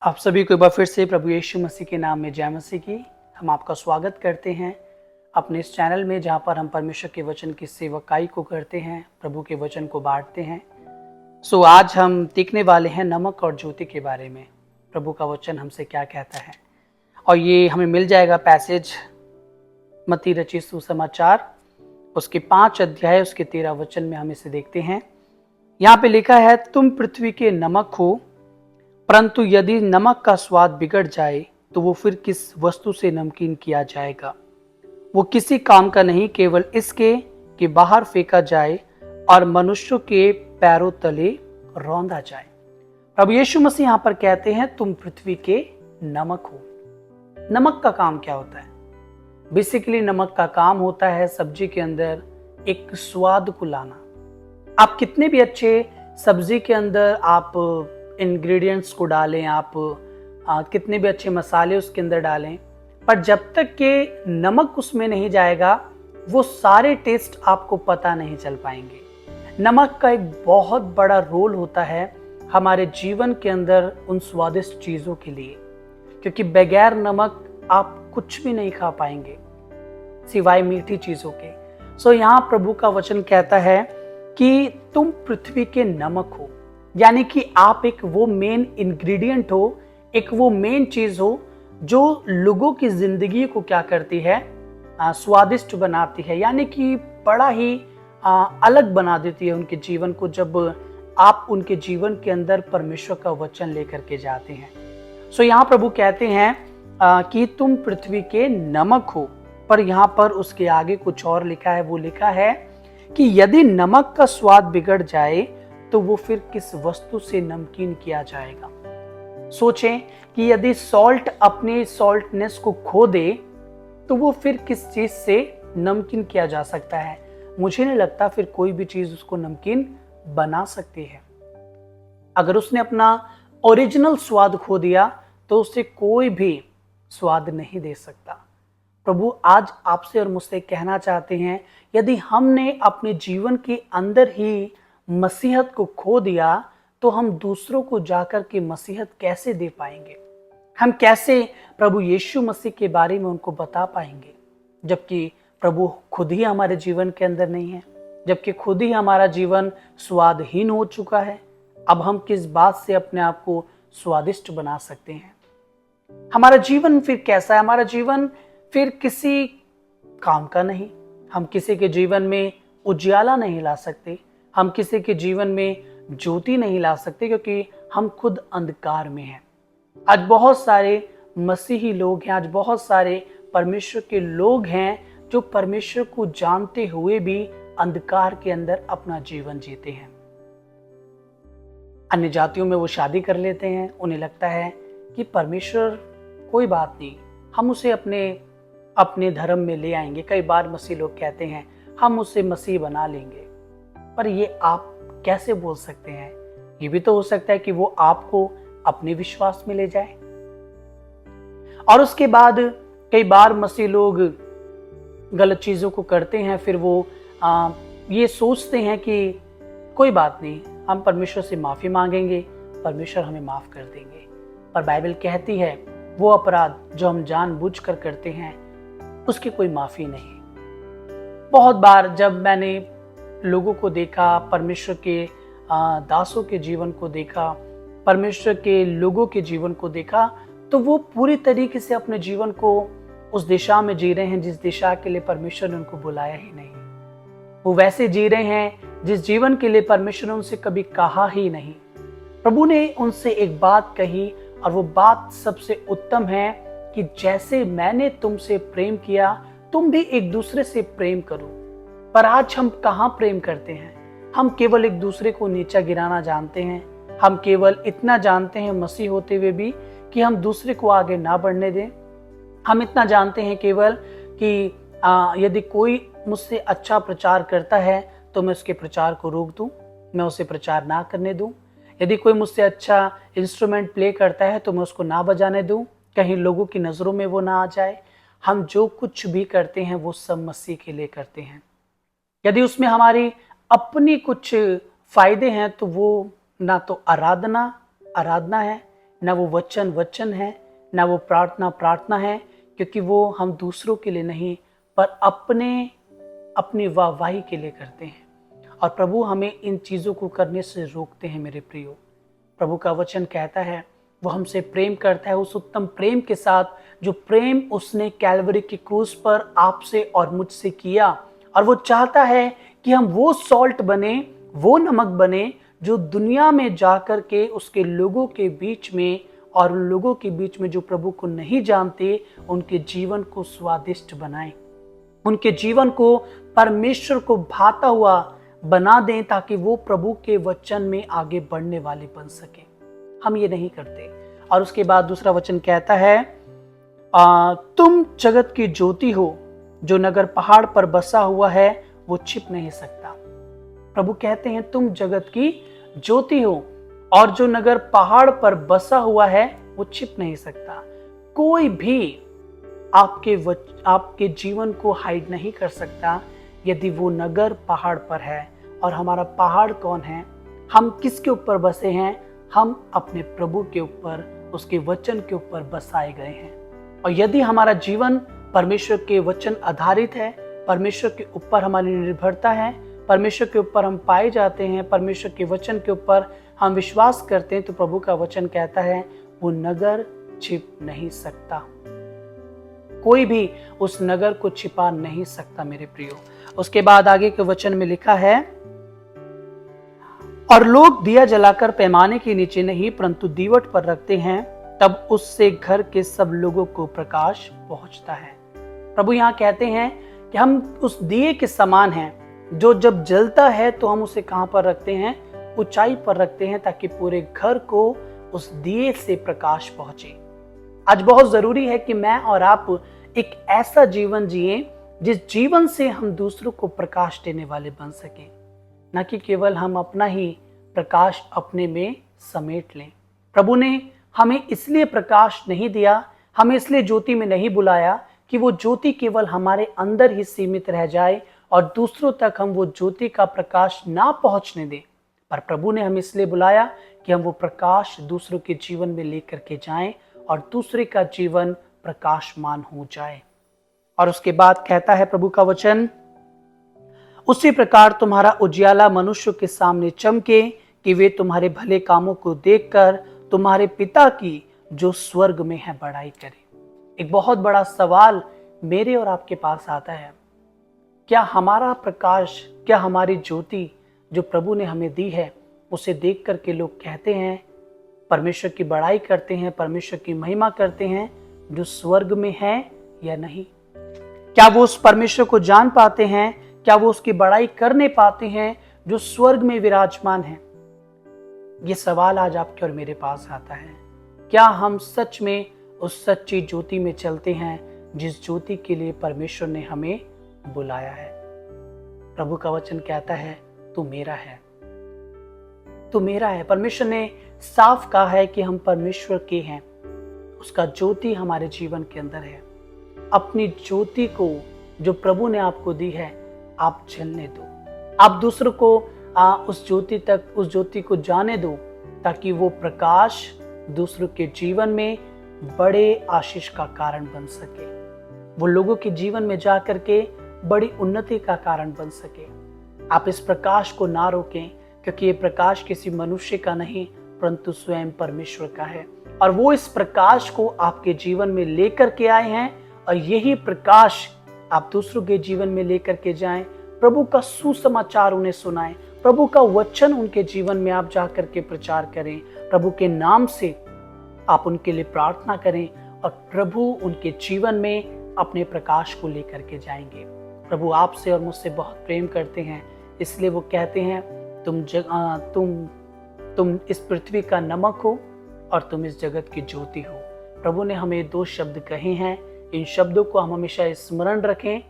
आप सभी को एक बार फिर से प्रभु यीशु मसीह के नाम में जय मसीह की। हम आपका स्वागत करते हैं अपने इस चैनल में, जहां पर हम परमेश्वर के वचन की सेवकाई को करते हैं, प्रभु के वचन को बांटते हैं। आज हम देखने वाले हैं नमक और ज्योति के बारे में। प्रभु का वचन हमसे क्या कहता है, और ये हमें मिल जाएगा पैसेज मत्ती रचित सुसमाचार उसके 5 अध्याय उसके 13 वचन में हम इसे देखते हैं। यहाँ पे लिखा है, तुम पृथ्वी के नमक हो, परंतु यदि नमक का स्वाद बिगड़ जाए तो वो फिर किस वस्तु से नमकीन किया जाएगा। वो किसी काम का नहीं, केवल इसके कि बाहर फेंका जाए और मनुष्यों के पैरों तले रौंदा जाए। प्रभु यीशु मसीह यहाँ पर कहते हैं, तुम पृथ्वी के नमक हो। नमक का काम क्या होता है? बेसिकली नमक का काम होता है सब्जी के अंदर एक स्वाद को लाना। आप कितने भी अच्छे सब्जी के अंदर आप इंग्रेडिएंट्स को डालें, आप कितने भी अच्छे मसाले उसके अंदर डालें, पर जब तक कि नमक उसमें नहीं जाएगा वो सारे टेस्ट आपको पता नहीं चल पाएंगे। नमक का एक बहुत बड़ा रोल होता है हमारे जीवन के अंदर उन स्वादिष्ट चीज़ों के लिए, क्योंकि बगैर नमक आप कुछ भी नहीं खा पाएंगे सिवाय मीठी चीज़ों के। यहाँ प्रभु का वचन कहता है कि तुम पृथ्वी के नमक हो, यानी कि आप एक वो मेन इंग्रेडिएंट हो, एक वो मेन चीज हो जो लोगों की जिंदगी को क्या करती है, स्वादिष्ट बनाती है, यानी कि बड़ा ही अलग बना देती है उनके जीवन को, जब आप उनके जीवन के अंदर परमेश्वर का वचन लेकर के जाते हैं। यहाँ प्रभु कहते हैं कि तुम पृथ्वी के नमक हो, पर यहाँ पर उसके आगे कुछ और लिखा है। वो लिखा है कि यदि नमक का स्वाद बिगड़ जाए तो वो फिर किस वस्तु से नमकीन किया जाएगा। सोचें कि यदि सॉल्ट अपने सॉल्टनेस को खो दे तो वो फिर किस चीज से नमकीन किया जा सकता है। मुझे नहीं लगता फिर कोई भी चीज उसको नमकीन बना सकती है। अगर उसने अपना ओरिजिनल स्वाद खो दिया तो उससे कोई भी स्वाद नहीं दे सकता। प्रभु आज आपसे और मुझसे कहना चाहते हैं, यदि हमने अपने जीवन के अंदर ही मसीहत को खो दिया तो हम दूसरों को जाकर के मसीहत कैसे दे पाएंगे? हम कैसे प्रभु यीशु मसीह के बारे में उनको बता पाएंगे, जबकि प्रभु खुद ही हमारे जीवन के अंदर नहीं है, जबकि खुद ही हमारा जीवन स्वादहीन हो चुका है। अब हम किस बात से अपने आप को स्वादिष्ट बना सकते हैं? हमारा जीवन फिर कैसा है? हमारा जीवन फिर किसी काम का नहीं। हम किसी के जीवन में उजियाला नहीं ला सकते, हम किसी के जीवन में ज्योति नहीं ला सकते, क्योंकि हम खुद अंधकार में हैं। आज बहुत सारे मसीही लोग हैं, आज बहुत सारे परमेश्वर के लोग हैं जो परमेश्वर को जानते हुए भी अंधकार के अंदर अपना जीवन जीते हैं। अन्य जातियों में वो शादी कर लेते हैं, उन्हें लगता है कि परमेश्वर कोई बात नहीं, हम उसे अपने धर्म में ले आएंगे। कई बार मसीह लोग कहते हैं हम उसे मसीह बना लेंगे, पर ये आप कैसे बोल सकते हैं? ये भी तो हो सकता है कि वो आपको अपने विश्वास में ले जाए। और उसके बाद कई बार मसीह लोग गलत चीजों को करते हैं, फिर वो ये सोचते हैं कि कोई बात नहीं, हम परमेश्वर से माफी मांगेंगे, परमेश्वर हमें माफ कर देंगे। पर बाइबल कहती है वो अपराध जो हम जानबूझकर करते हैं उसकी कोई माफी नहीं। बहुत बार जब मैंने लोगों को देखा, परमेश्वर के दासों के जीवन को देखा, परमेश्वर के लोगों के जीवन को देखा, तो वो पूरी तरीके से अपने जीवन को उस दिशा में जी रहे हैं जिस दिशा के लिए परमेश्वर ने उनको बुलाया ही नहीं। वो वैसे जी रहे हैं जिस जीवन के लिए परमेश्वर ने उनसे कभी कहा ही नहीं। प्रभु ने उनसे एक बात कही, और वो बात सबसे उत्तम है कि जैसे मैंने तुमसे प्रेम किया तुम भी एक दूसरे से प्रेम करो। पर आज हम कहाँ प्रेम करते हैं? हम केवल एक दूसरे को नीचा गिराना जानते हैं। हम केवल इतना जानते हैं मसीह होते हुए भी कि हम दूसरे को आगे ना बढ़ने दें। हम इतना जानते हैं केवल कि यदि कोई मुझसे अच्छा प्रचार करता है तो मैं उसके प्रचार को रोक दूं, मैं उसे प्रचार ना करने दूं। यदि कोई मुझसे अच्छा इंस्ट्रूमेंट प्ले करता है तो मैं उसको ना बजाने दूं, कहीं लोगों की नज़रों में वो ना आ जाए। हम जो कुछ भी करते हैं वो सब मसीह के लिए करते हैं। यदि उसमें हमारी अपनी कुछ फायदे हैं तो वो ना तो आराधना है, ना वो वचन वचन है, ना वो प्रार्थना प्रार्थना है, क्योंकि वो हम दूसरों के लिए नहीं पर अपनी वाहवाही के लिए करते हैं। और प्रभु हमें इन चीज़ों को करने से रोकते हैं मेरे प्रियो। प्रभु का वचन कहता है वो हमसे प्रेम करता है उस उत्तम प्रेम के साथ जो प्रेम उसने कैलवरी की क्रूस पर आपसे और मुझसे किया। और वो चाहता है कि हम वो सॉल्ट बने, वो नमक बने जो दुनिया में जाकर के उसके लोगों के बीच में और उन लोगों के बीच में जो प्रभु को नहीं जानते उनके जीवन को स्वादिष्ट बनाएं, उनके जीवन को परमेश्वर को भाता हुआ बना दें ताकि वो प्रभु के वचन में आगे बढ़ने वाले बन सके। हम ये नहीं करते। और उसके बाद दूसरा वचन कहता है तुम जगत की ज्योति हो, जो नगर पहाड़ पर बसा हुआ है वो छिप नहीं सकता। प्रभु कहते हैं तुम जगत की ज्योति हो और जो नगर पहाड़ पर बसा हुआ है वो छिप नहीं सकता। कोई भी आपके जीवन को हाइड नहीं कर सकता यदि वो नगर पहाड़ पर है। और हमारा पहाड़ कौन है? हम किसके ऊपर बसे हैं? हम अपने प्रभु के ऊपर, उसके वचन के ऊपर बसाए गए हैं। और यदि हमारा जीवन परमेश्वर के वचन आधारित है, परमेश्वर के ऊपर हमारी निर्भरता है, परमेश्वर के ऊपर हम पाए जाते हैं, परमेश्वर के वचन के ऊपर हम विश्वास करते हैं, तो प्रभु का वचन कहता है वो नगर छिप नहीं सकता। कोई भी उस नगर को छिपा नहीं सकता मेरे प्रियो। उसके बाद आगे के वचन में लिखा है और लोग दिया जलाकर पैमाने के नीचे नहीं परंतु दीवट पर रखते हैं, तब उससे घर के सब लोगों को प्रकाश पहुंचता है। प्रभु यहाँ कहते हैं कि हम उस दिए के समान हैं जो जब जलता है तो हम उसे कहां पर रखते हैं? ऊंचाई पर रखते हैं ताकि पूरे घर को उस दिए से प्रकाश पहुंचे। आज बहुत जरूरी है कि मैं और आप एक ऐसा जीवन जिए जिस जीवन से हम दूसरों को प्रकाश देने वाले बन सकें, न कि केवल हम अपना ही प्रकाश अपने में समेट लें। प्रभु ने हमें इसलिए प्रकाश नहीं दिया, हमें इसलिए ज्योति में नहीं बुलाया कि वो ज्योति केवल हमारे अंदर ही सीमित रह जाए और दूसरों तक हम वो ज्योति का प्रकाश ना पहुंचने दें। पर प्रभु ने हमें इसलिए बुलाया कि हम वो प्रकाश दूसरों के जीवन में लेकर के जाएं और दूसरे का जीवन प्रकाशमान हो जाए। और उसके बाद कहता है प्रभु का वचन, उसी प्रकार तुम्हारा उजियाला मनुष्य के सामने चमके कि वे तुम्हारे भले कामों को देखकर तुम्हारे पिता की जो स्वर्ग में है बड़ाई करें। एक बहुत बड़ा सवाल मेरे और आपके पास आता है, क्या हमारा प्रकाश, क्या हमारी ज्योति जो प्रभु ने हमें दी है उसे देख करके लोग कहते हैं, परमेश्वर की बड़ाई करते हैं, परमेश्वर की महिमा करते हैं जो स्वर्ग में है या नहीं? क्या वो उस परमेश्वर को जान पाते हैं? क्या वो उसकी बड़ाई करने पाते हैं जो स्वर्ग में विराजमान है? ये सवाल आज आपके और मेरे पास आता है। क्या हम सच में उस सच्ची ज्योति में चलते हैं जिस ज्योति के लिए परमेश्वर ने हमें बुलाया है? प्रभु का वचन कहता है तू मेरा है, तू मेरा है। परमेश्वर ने साफ कहा है कि हम परमेश्वर के हैं, उसका ज्योति हमारे जीवन के अंदर है। अपनी ज्योति को जो प्रभु ने आपको दी है आप जलने दो, आप दूसरों को उस ज्योति को जाने दो ताकि वो प्रकाश दूसरों के जीवन में बड़े आशीष का कारण बन सके, वो लोगों के जीवन में जा करके बड़ी उन्नति का कारण बन सके। आप इस प्रकाश को ना रोकें, क्योंकि ये प्रकाश किसी मनुष्य का नहीं परंतु स्वयं परमेश्वर का है। और वो इस प्रकाश को आपके जीवन में लेकर के आए हैं और यही प्रकाश आप दूसरों के जीवन में लेकर के जाएं। प्रभु का सुसमाचार उन्हें सुनाएं, प्रभु का वचन उनके जीवन में आप जाकर के प्रचार करें, प्रभु के नाम से आप उनके लिए प्रार्थना करें और प्रभु उनके जीवन में अपने प्रकाश को लेकर के जाएंगे। प्रभु आपसे और मुझसे बहुत प्रेम करते हैं, इसलिए वो कहते हैं तुम इस पृथ्वी का नमक हो और तुम इस जगत की ज्योति हो। प्रभु ने हमें 2 शब्द कहे हैं, इन शब्दों को हम हमेशा स्मरण रखें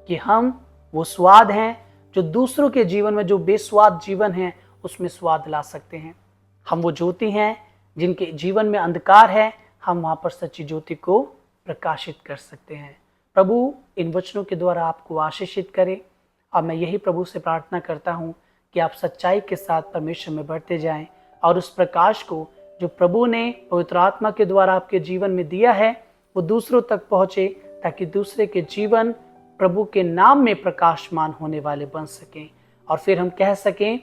कि हम वो स्वाद हैं जो दूसरों के जीवन में, जो बेस्वाद जीवन है उसमें स्वाद ला सकते हैं। हम वो ज्योति हैं जिनके जीवन में अंधकार है, हम वहाँ पर सच्ची ज्योति को प्रकाशित कर सकते हैं। प्रभु इन वचनों के द्वारा आपको आशीषित करे और मैं यही प्रभु से प्रार्थना करता हूँ कि आप सच्चाई के साथ परमेश्वर में बढ़ते जाएं और उस प्रकाश को जो प्रभु ने पवित्र आत्मा के द्वारा आपके जीवन में दिया है वो दूसरों तक पहुंचे, ताकि दूसरे के जीवन प्रभु के नाम में प्रकाशमान होने वाले बन सकें। और फिर हम कह सकें,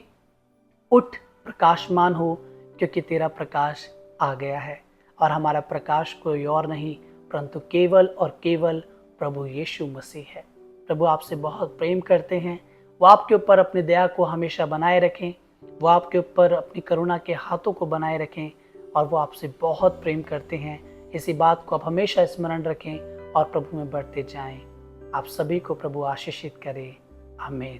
उठ प्रकाशमान हो, क्योंकि तेरा प्रकाश आ गया है। और हमारा प्रकाश कोई और नहीं परंतु केवल और केवल प्रभु यीशु मसीह है। प्रभु आपसे बहुत प्रेम करते हैं। वो आपके ऊपर अपनी दया को हमेशा बनाए रखें, वो आपके ऊपर अपनी करुणा के हाथों को बनाए रखें, और वो आपसे बहुत प्रेम करते हैं। इसी बात को आप हमेशा स्मरण रखें और प्रभु में बढ़ते जाएं। आप सभी को प्रभु आशीषित करे। आमीन।